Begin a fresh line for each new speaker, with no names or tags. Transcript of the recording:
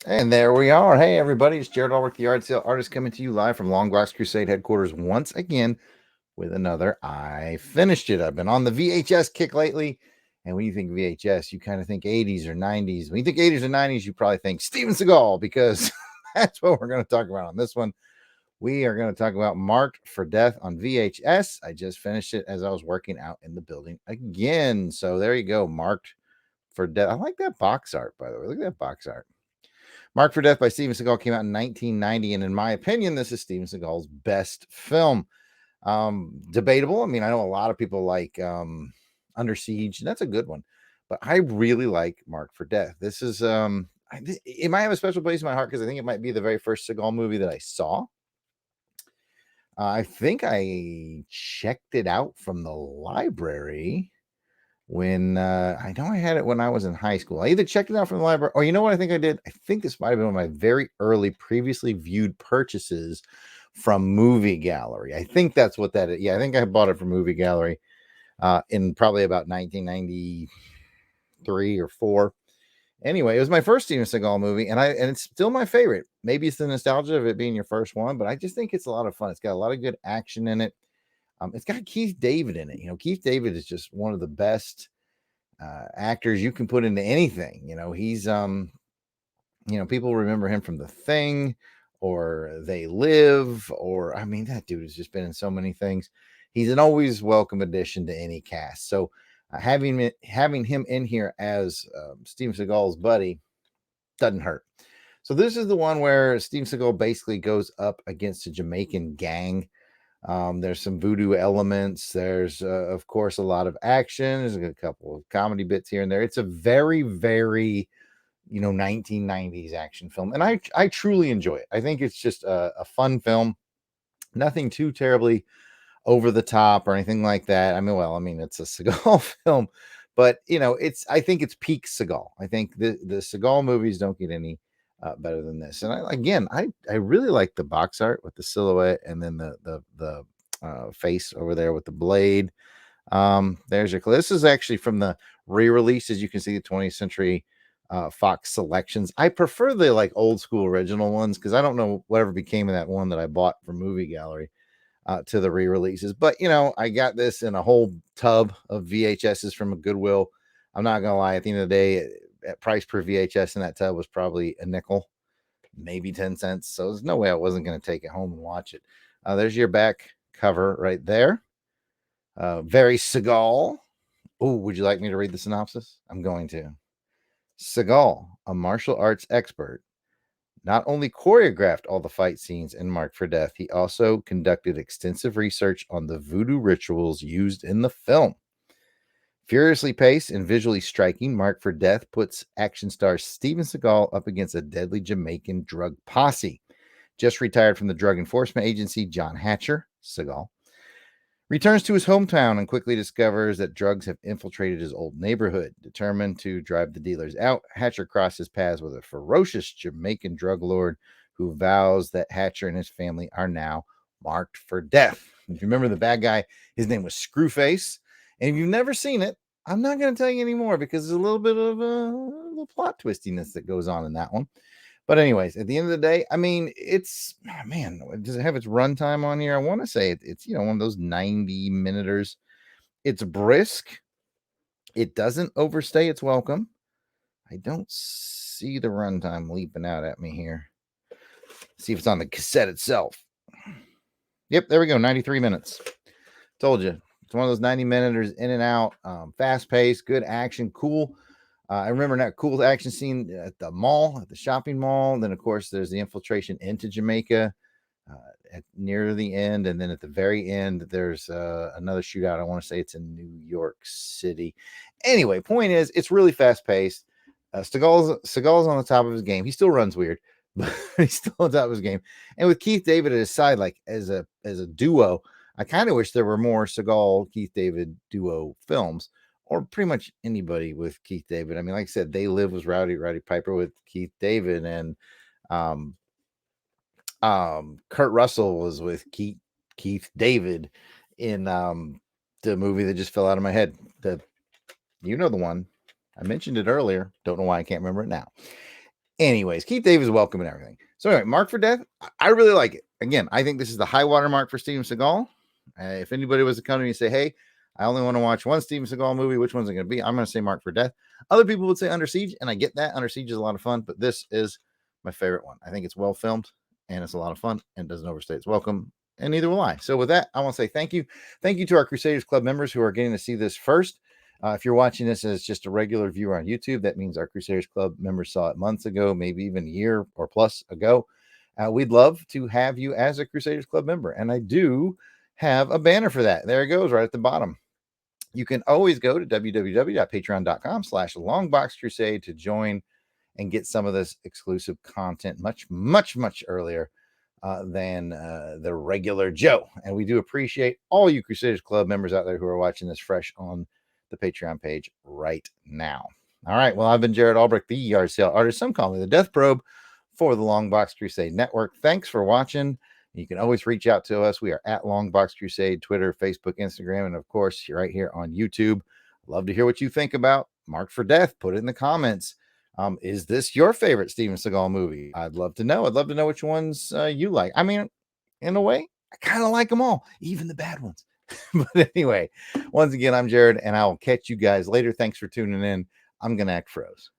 And there we are. Hey, everybody. It's Jared Allwork, the art sale artist, coming to you live from Longbox Crusade headquarters once again with another I Finished It. I've been on the VHS kick lately. And when you think VHS, you kind of think 80s or 90s. When you think 80s or 90s, you probably think Steven Seagal, because that's what we're going to talk about on this one. We are going to talk about Marked for Death on VHS. I just finished it as I was working out in the building again. So there you go. Marked for Death. I like that box art, by the way. Look at that box art. Marked for Death by Steven Seagal came out in 1990, and in my opinion, this is Steven Seagal's best film. Debatable. I mean, I know a lot of people like Under Siege, and that's a good one, but I really like Marked for Death. This is it might have a special place in my heart because I think it might be the very first Seagal movie that I saw. I think I checked it out from the library when I know I had it when I was in high school. I either checked it out from the library, or you know what I think I did? I think this might have been one of my very early, previously viewed purchases from Movie Gallery. I think that's what that is. Yeah, I think I bought it from Movie Gallery in probably about 1993 or 4. Anyway, it was my first Steven Seagal movie, and it's still my favorite. Maybe it's the nostalgia of it being your first one, but I just think it's a lot of fun. It's got a lot of good action in it. It's got Keith David in it. You know, Keith David is just one of the best actors you can put into anything. You know, he's people remember him from The Thing or They Live, or I mean, that dude has just been in so many things. He's an always welcome addition to any cast. So having him in here as Steven Seagal's buddy doesn't hurt. So this is the one where Steven Seagal basically goes up against a Jamaican gang. There's some voodoo elements. There's, of course, a lot of action. There's a couple of comedy bits here and there. It's a very, very, 1990s action film. And I truly enjoy it. I think it's just a fun film. Nothing too terribly over the top or anything like that. It's a Seagal film, but I think it's peak Seagal. I think the Seagal movies don't get any better than this. And I really like the box art with the silhouette and then the face over there with the blade. There's your. This is actually from the re-release, as you can see, the 20th Century Fox selections. I prefer the like old school original ones because I don't know whatever became of that one that I bought from Movie Gallery to the re-releases. But I got this in a whole tub of VHSs from a Goodwill. I'm not gonna lie. At the end of the day, at price per VHS in that tub was probably a nickel, maybe 10 cents. So there's no way I wasn't going to take it home and watch it. There's your back cover right there. Very Seagal. Oh, would you like me to read the synopsis? I'm going to. Seagal, a martial arts expert, not only choreographed all the fight scenes in Marked for Death, he also conducted extensive research on the voodoo rituals used in the film. Furiously paced and visually striking, Marked for Death puts action star Steven Seagal up against a deadly Jamaican drug posse. Just retired from the Drug Enforcement Agency, John Hatcher, Seagal, returns to his hometown and quickly discovers that drugs have infiltrated his old neighborhood. Determined to drive the dealers out, Hatcher crosses paths with a ferocious Jamaican drug lord who vows that Hatcher and his family are now marked for death. If you remember the bad guy, his name was Screwface. And if you've never seen it, I'm not going to tell you anymore because there's a little bit of a little plot twistiness that goes on in that one. But anyways, at the end of the day, I mean, it's man, does it have its runtime on here? I want to say it's one of those 90 minuters. It's brisk. It doesn't overstay its welcome. I don't see the runtime leaping out at me here. See if it's on the cassette itself. Yep, there we go. 93 minutes. Told you. It's one of those 90 minuters in and out, fast paced, good action, cool. I remember that cool action scene at the mall, at the shopping mall. And then, of course, there's the infiltration into Jamaica near the end. And then at the very end, there's another shootout. I want to say it's in New York City. Anyway, point is, it's really fast paced. Seagal's on the top of his game. He still runs weird, but he's still on top of his game. And with Keith David at his side, like as a duo, I kind of wish there were more Seagal Keith David duo films, or pretty much anybody with Keith David. I mean, like I said, They Live was Roddy Piper with Keith David, and Kurt Russell was with Keith David in the movie that just fell out of my head. The one I mentioned it earlier. Don't know why I can't remember it now. Anyways, Keith David is welcome and everything. So anyway, Mark for Death, I really like it. Again, I think this is the high water mark for Steven Seagal. If anybody was to come to me and say, hey, I only want to watch one Steven Seagal movie, which one's it going to be? I'm going to say Mark for Death. Other people would say Under Siege, and I get that. Under Siege is a lot of fun, but this is my favorite one. I think it's well filmed, and it's a lot of fun, and doesn't overstay its welcome, and neither will I. So with that, I want to say thank you. Thank you to our Crusaders Club members who are getting to see this first. If you're watching this as just a regular viewer on YouTube, that means our Crusaders Club members saw it months ago, maybe even a year or plus ago. We'd love to have you as a Crusaders Club member, and I do have a banner for that. There it goes right at the bottom. You can always go to www.patreon.com/longboxcrusade to join and get some of this exclusive content much, much, much earlier than the regular Joe. And we do appreciate all you Crusaders Club members out there who are watching this fresh on the Patreon page right now. All right. Well, I've been Jared Albrecht, the yard sale artist. Some call me the Death Probe for the Longbox Crusade Network. Thanks for watching. You can always reach out to us. We are at Longbox Crusade, Twitter, Facebook, Instagram, and of course, you're right here on YouTube. Love to hear what you think about Mark for Death. Put it in the comments. Is this your favorite Steven Seagal movie? I'd love to know. I'd love to know which ones you like. I mean, in a way, I kind of like them all, even the bad ones. But anyway, once again, I'm Jared, and I will catch you guys later. Thanks for tuning in. I'm going to act froze.